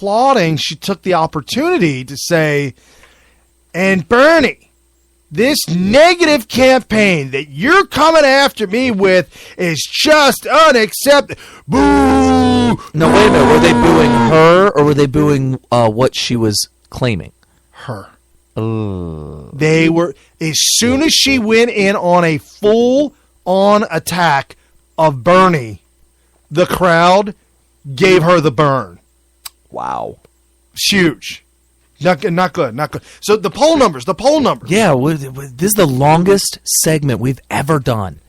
applauding, she took the opportunity to say, and Bernie, this negative campaign that you're coming after me with is just unacceptable. Boo! No, wait a minute. Were they booing her or were they booing what she was claiming? Her. Oh. They were, as soon as she went in on a full-on attack of Bernie, the crowd gave her the burn. Wow. It's huge. Not good. So the poll numbers. Yeah, this is the longest segment we've ever done.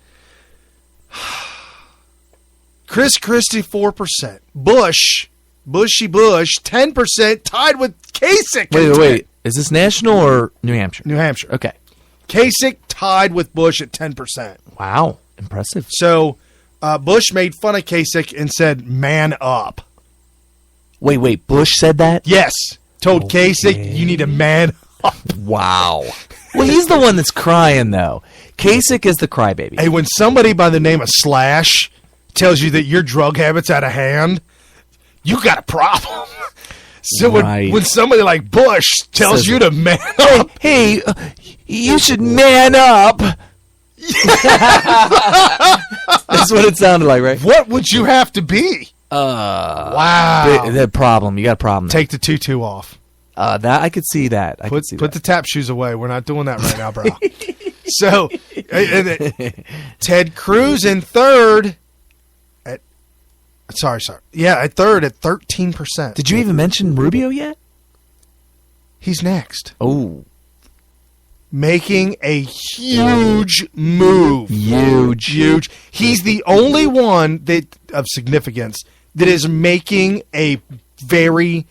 Christie 4%. Bush 10%, tied with Kasich. Wait. Is this national or New Hampshire? New Hampshire. Okay. Kasich tied with Bush at 10%. Wow, impressive. So Bush made fun of Kasich and said, "Man up." Wait. Bush said that? Yes. Told Kasich, you need to man up. Wow. Well, he's the one that's crying, though. Kasich is the crybaby. Hey, when somebody by the name of Slash tells you that your drug habit's out of hand, you got a problem. So when somebody like Bush tells you to man up. Hey, you should man up. That's what it sounded like, right? What would you have to be? Wow. The problem. You got a problem. Take the tutu off. That I could see that. Put the tap shoes away. We're not doing that right now, bro. So, Ted Cruz in third. Sorry. Yeah, at third at 13%. Did you even mention Rubio yet? He's next. Oh. Making a huge move. Huge. He's the only one of significance that is making a very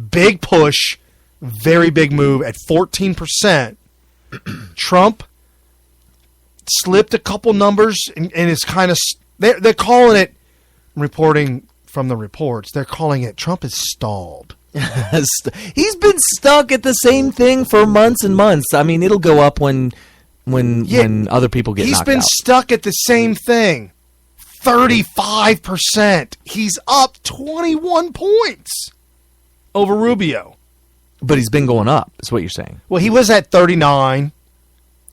big push, very big move at 14%. Trump slipped a couple numbers and is kind of they're calling it, reporting from the reports, they're calling it Trump is stalled. He's been stuck at the same thing for months and months. I mean, it'll go up when other people get knocked out. He's been stuck at the same thing. 35%. He's up 21 points over Rubio. But he's been going up, is what you're saying. Well, he was at 39,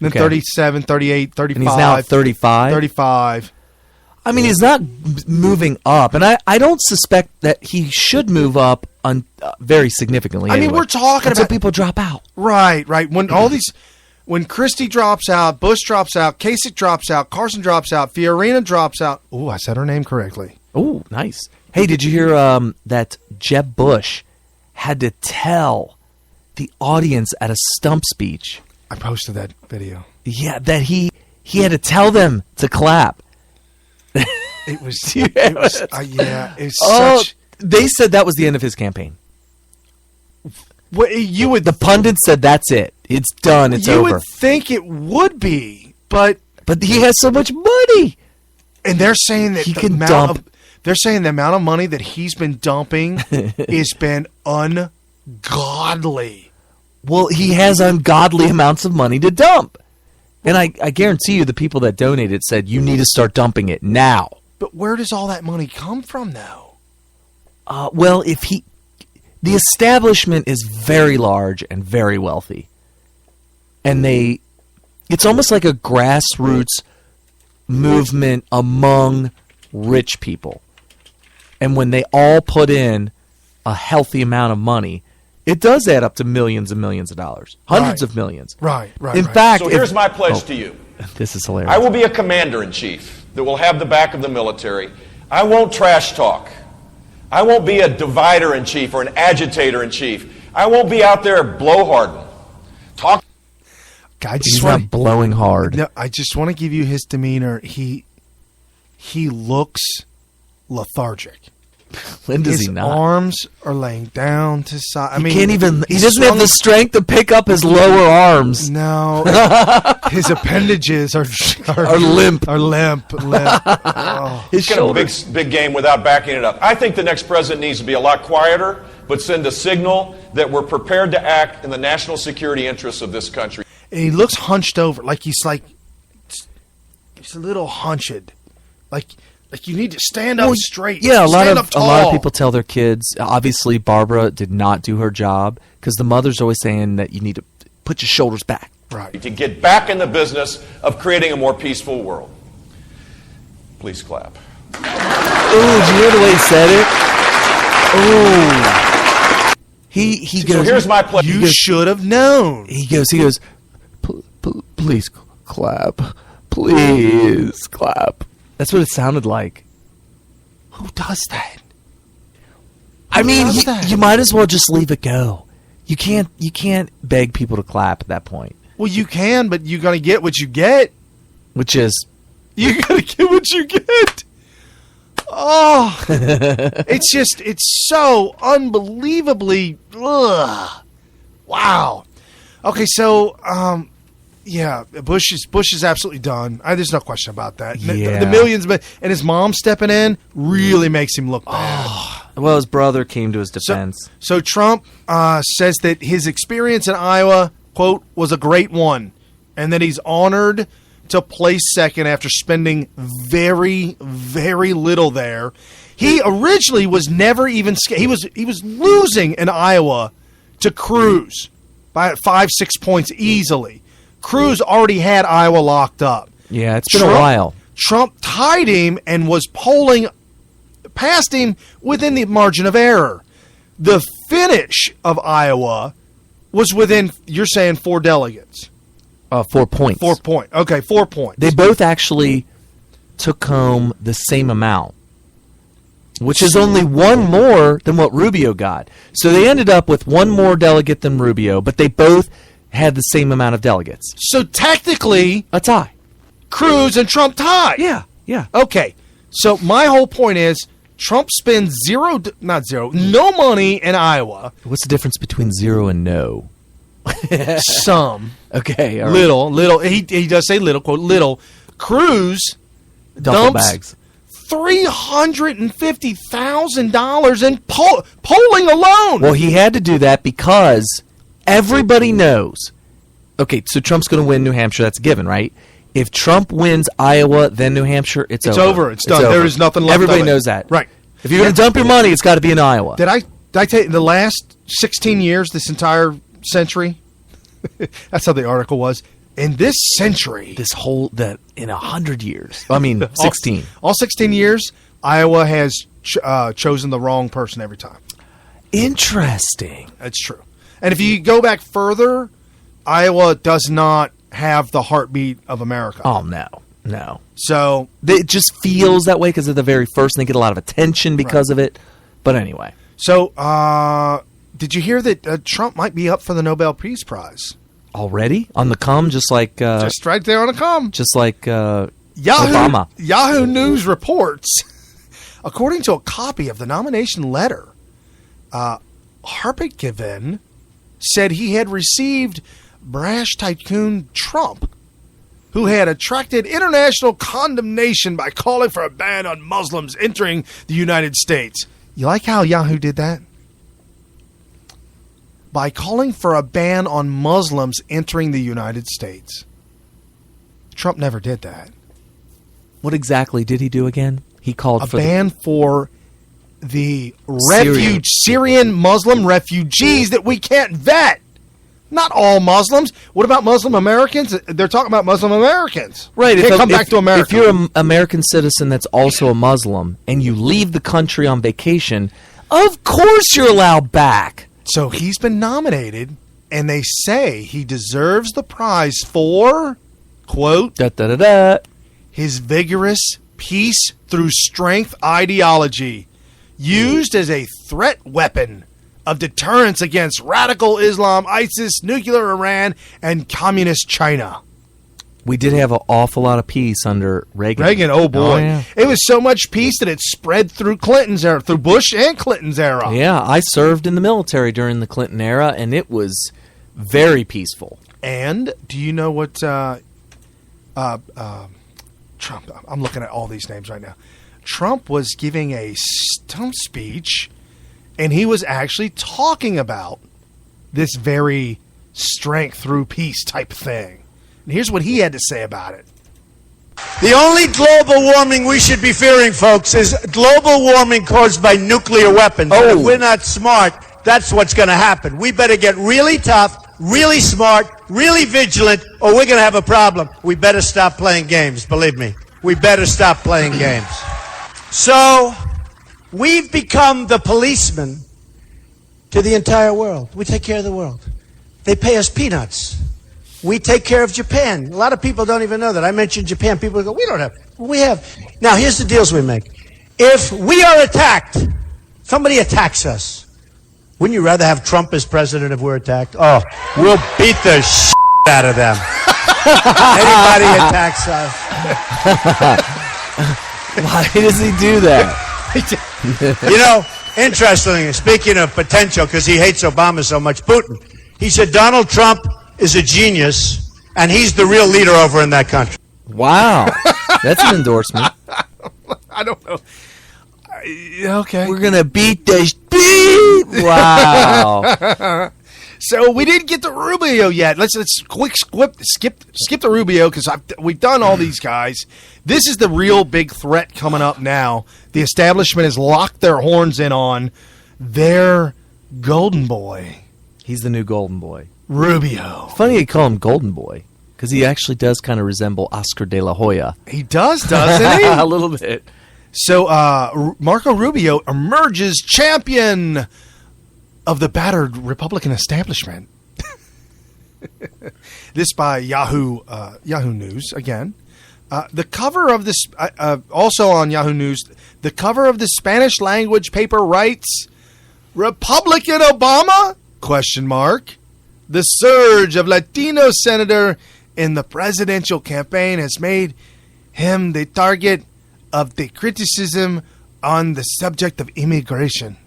then 37, 38, 35. And he's now at 35? 35. I mean, he's not moving up, and I don't suspect that he should move up very significantly. I mean, we're talking about people drop out. Right. When Christie drops out, Bush drops out, Kasich drops out, Carson drops out, Fiorina drops out. Oh, I said her name correctly. Oh, nice. Hey, did you hear that Jeb Bush had to tell the audience at a stump speech? I posted that video. Yeah, that he had to tell them to clap. It was such. They said that was the end of his campaign. The pundits said that's it. It's done. It's over. You would think it would be, but he has so much money, and they're saying that he can dump. They're saying the amount of money that he's been dumping has been ungodly. Well, he has ungodly amounts of money to dump, and I guarantee you, the people that donated said you need to start dumping it now. But where does all that money come from, though? Well, the establishment is very large and very wealthy. And it's almost like a grassroots movement among rich people. And when they all put in a healthy amount of money, it does add up to millions and millions of dollars. Hundreds of millions. Right. In fact, so here's my pledge to you. This is hilarious. I will be a commander-in-chief that will have the back of the military. I won't trash talk. I won't be a divider-in-chief or an agitator-in-chief. I won't be out there blowharding. He's not blowing hard. No, I just want to give you his demeanor. He looks lethargic. When does he not? His arms are laying down to side. He doesn't have the strength to pick up his lower arms. No. His appendages are limp. Oh. His shoulders. Big game without backing it up. I think the next president needs to be a lot quieter, but send a signal that we're prepared to act in the national security interests of this country. And he looks hunched over, he's a little hunched. Like, you need to stand up straight. Yeah, a lot up tall. of people tell their kids. Obviously, Barbara did not do her job because the mother's always saying that you need to put your shoulders back. Right. To get back in the business of creating a more peaceful world. Please clap. Ooh, did you hear the way he said it? Ooh. He goes. So here's my plan. You should have known. He goes. Please clap. Please clap. That's what it sounded like. Who does that? I mean, you might as well just leave it go. You can't beg people to clap at that point. Well, you can, but you're going to get what you get. Which is... You're going to get what you get. Oh. It's so unbelievably... Ugh. Wow. Okay, so... yeah, Bush is absolutely done. There's no question about that. Yeah. The millions, and his mom stepping in really makes him look bad. Well, his brother came to his defense. So Trump says that his experience in Iowa, quote, was a great one, and that he's honored to place second after spending very, very little there. He originally was never even he was losing in Iowa to Cruz by 5-6 points easily. Cruz already had Iowa locked up. Yeah, it's been a while. Trump tied him and was polling past him within the margin of error. The finish of Iowa was within, you're saying, 4 delegates. 4 points. 4 points. Okay, 4 points. They both actually took home the same amount, which is only one more than what Rubio got. So they ended up with one more delegate than Rubio, but they both had the same amount of delegates. So technically, a tie. Cruz and Trump tied. Yeah. Okay. So my whole point is Trump spends no money in Iowa. What's the difference between zero and no? Some. Okay. All right. Little. He does say little, quote, little. Cruz Duffel dumps bags. $350,000 in polling alone. Well, he had to do that because everybody knows. Okay, so Trump's going to win New Hampshire. That's a given, right? If Trump wins Iowa, then New Hampshire, it's over. It's done. There is nothing left. Everybody of it. knows that. Right. If you're going to dump your money, it's got to be in Iowa. Did I tell you, the last 16 years, this entire century, that's how the article was, in this century. In 100 years. I mean, 16. All 16 years, Iowa has chosen the wrong person every time. Interesting. That's true. And if you go back further, Iowa does not have the heartbeat of America. Oh, no. So it just feels that way because they're the very first and they get a lot of attention because of it. But anyway. So did you hear that Trump might be up for the Nobel Peace Prize? Already? On the come, just like... just right there on the come. Just like Obama. Yahoo News reports, according to a copy of the nomination letter, Harpitgiven said he had received brash tycoon Trump, who had attracted international condemnation by calling for a ban on Muslims entering the United States. You like how Yahoo did that? By calling for a ban on Muslims entering the United States. Trump never did that. What exactly did he do again? He called for a ban for the Syrian Muslim refugees that we can't vet. Not all Muslims. What about Muslim Americans? They're talking about Muslim Americans. Right. Can't come back to America. If you're an American citizen that's also a Muslim and you leave the country on vacation, of course you're allowed back. So he's been nominated, and they say he deserves the prize for, quote, his vigorous peace through strength ideology, used as a threat weapon of deterrence against radical Islam, ISIS, nuclear Iran, and communist China. We did have an awful lot of peace under Reagan. Oh boy. Oh, yeah. It was so much peace that it spread through Clinton's era, through Bush and Clinton's era. Yeah, I served in the military during the Clinton era, and it was very peaceful. And do you know what Trump, I'm looking at all these names right now. Trump was giving a stump speech, and he was actually talking about this very strength through peace type thing. And here's what he had to say about it. The only global warming we should be fearing, folks, is global warming caused by nuclear weapons. Oh. And if we're not smart, that's what's going to happen. We better get really tough, really smart, really vigilant, or we're going to have a problem. We better stop playing games, believe me. We better stop playing games. So, we've become the policeman to the entire world. We take care of the world. They pay us peanuts. We take care of Japan. A lot of people don't even know that. I mentioned Japan. People go, we don't have. Well, we have. Now, here's the deals we make. If we are attacked, somebody attacks us, wouldn't you rather have Trump as president if we're attacked? Oh, we'll beat the shit out of them. Anybody attacks us. Why does he do that? You know, interestingly, speaking of potential, because he hates Obama so much, Putin, he said Donald Trump is a genius, and he's the real leader over in that country. Wow. That's an endorsement. I don't know. Okay. We're going to beat the beat. Wow. So we didn't get to Rubio yet. Let's quick skip the Rubio because we've done all these guys. This is the real big threat coming up now. The establishment has locked their horns in on their golden boy. He's the new golden boy. Rubio. Funny you call him golden boy because he actually does kind of resemble Oscar de la Hoya. He does, doesn't he? A little bit. So Marco Rubio emerges champion of the battered Republican establishment. This by Yahoo News again. The cover of this, also on Yahoo News, the cover of the Spanish language paper writes, "Republican Obama? ? The surge of Latino senator in the presidential campaign has made him the target of the criticism on the subject of immigration."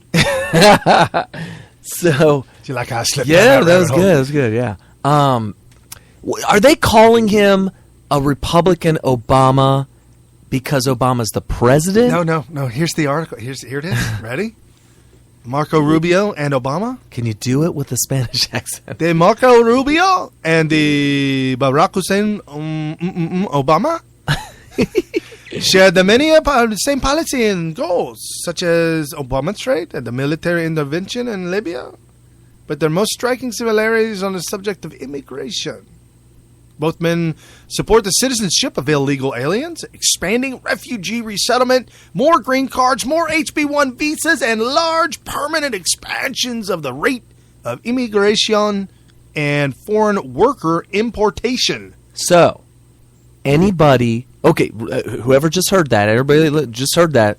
So, do you like how I slipped? Yeah, that was good. That was good. Yeah. Are they calling him a Republican Obama because Obama's the president? No. Here's the article. Here it is. Ready? Marco Rubio and Obama. Can you do it with a Spanish accent? The Marco Rubio and the Barack Hussein Obama share the many same policy and goals, such as Obama's trade and the military intervention in Libya, but their most striking similarities on the subject of immigration. Both men support the citizenship of illegal aliens, expanding refugee resettlement, more green cards, more HB-1 visas, and large permanent expansions of the rate of immigration and foreign worker importation. So, anybody... Okay, whoever just heard that, everybody just heard that.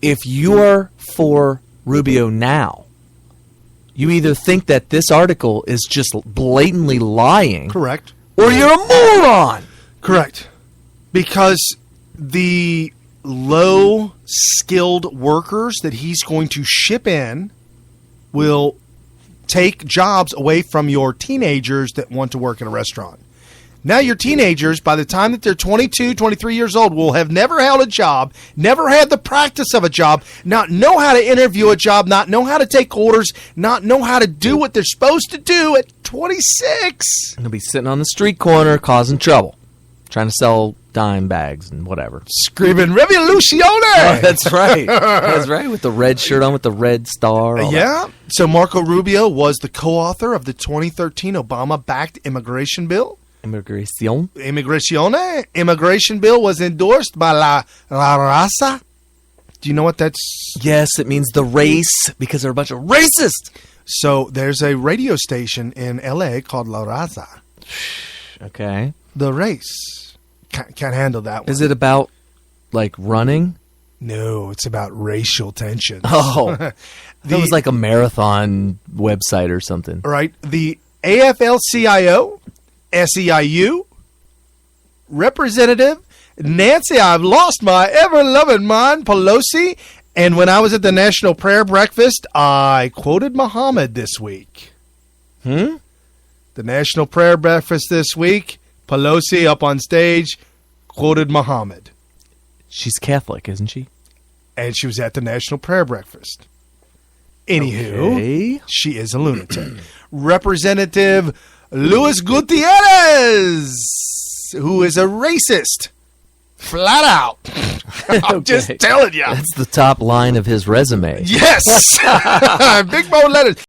If you are for Rubio now, you either think that this article is just blatantly lying... Correct. Or you're a moron. Correct. Because the low-skilled workers that he's going to ship in will take jobs away from your teenagers that want to work in a restaurant. Now your teenagers, by the time that they're 22, 23 years old, will have never held a job, never had the practice of a job, not know how to interview a job, not know how to take orders, not know how to do what they're supposed to do at 26. They'll be sitting on the street corner causing trouble, trying to sell dime bags and whatever. Screaming, Revolucione! Oh, that's right. That's right, with the red shirt on with the red star. Yeah. So Marco Rubio was the co-author of the 2013 Obama-backed immigration bill. Immigration bill was endorsed by La Raza. Do you know what that's? Yes, it means the race because they're a bunch of racists. So there's a radio station in L.A. called La Raza. Okay. The race. Can't handle that one. Is it about, like, running? No, it's about racial tensions. Oh. That was like a marathon website or something. Right. The AFL-CIO... SEIU Representative Nancy, I've lost my ever-loving mind, Pelosi. And when I was at the National Prayer Breakfast, I quoted Muhammad this week. The National Prayer Breakfast this week, Pelosi up on stage, quoted Muhammad. She's Catholic, isn't she? And she was at the National Prayer Breakfast. Anywho, She is a lunatic. Representative Luis Gutierrez, who is a racist. Flat out. I'm just telling you. That's the top line of his resume. Yes. Big bold letters.